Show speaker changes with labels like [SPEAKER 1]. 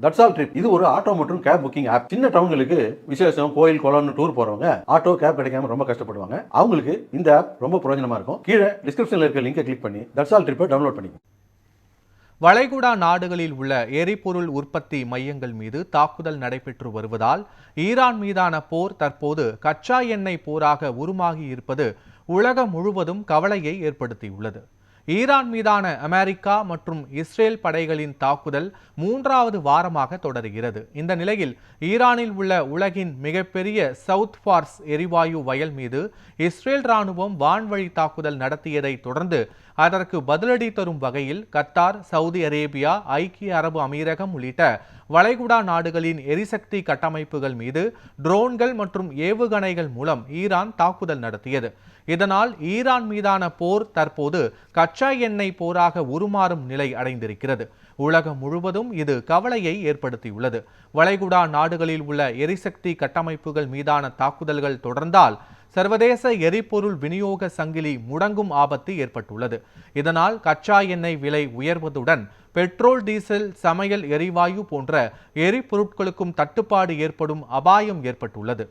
[SPEAKER 1] That's all trip இது ஒரு auto மற்றும் கேப் புக்கிங் ஆப். சின்ன டவுன்களுக்கு விசேஷம், கோயில், குளம்னு டூர் போறவங்க ஆட்டோ கேப் கிடைக்காம ரொம்ப கஷ்டப்படுவாங்க. அவங்களுக்கு இந்த ஆப் ரொம்ப பிரயோஜனமா இருக்கும். கீழே டிஸ்கிரிப்ஷன்ல இருக்க லிங்கை கிளிக் பண்ணி தட்ஸ் ஆல் ட்ரிப்பை டவுன்லோட் பண்ணிக்கோங்க.
[SPEAKER 2] வளைகுடா நாடுகளில் உள்ள எரிபொருள் உற்பத்தி மையங்கள் மீது தாக்குதல் நடைபெற்று வருவதால் ஈரான் மீதான போர் தற்போது கச்சா எண்ணெய் போராக உருமாகி இருப்பது உலகம் முழுவதும் கவலையை ஏற்படுத்தியுள்ளது. ஈரான் மீதான அமெரிக்கா மற்றும் இஸ்ரேல் படைகளின் தாக்குதல் 3வது வாரமாக தொடர்கிறது. இந்த நிலையில் ஈரானில் உள்ள உலகின் மிகப்பெரிய சவுத் பார்ஸ் எரிவாயு வயல் மீது இஸ்ரேல் ராணுவம் வான்வழி தாக்குதல் நடத்தியதை தொடர்ந்து அதற்கு பதிலடி தரும் வகையில் கத்தார், சவுதி அரேபியா, ஐக்கிய அரபு அமீரகம் உள்ளிட்ட வளைகுடா நாடுகளின் எரிசக்தி கட்டமைப்புகள் மீது ட்ரோன்கள் மற்றும் ஏவுகணைகள் மூலம் ஈரான் தாக்குதல் நடத்தியது. இதனால் ஈரான் மீதான போர் தற்போது கச்சா எண்ணெய் போராக உருமாறும் நிலை அடைந்திருக்கிறது. உலகம் முழுவதும் இது கவலையை ஏற்படுத்தியுள்ளது. வளைகுடா நாடுகளில் உள்ள எரிசக்தி கட்டமைப்புகள் மீதான தாக்குதல்கள் தொடர்ந்தால் சர்வதேச எரிபொருள் விநியோக சங்கிலி முடங்கும் ஆபத்து ஏற்பட்டுள்ளது. இதனால் கச்சா எண்ணெய் விலை உயர்வதுடன் பெட்ரோல், டீசல், சமையல் எரிவாயு போன்ற எரிபொருட்களுக்கும் தட்டுப்பாடு ஏற்படும் அபாயம் ஏற்பட்டுள்ளது.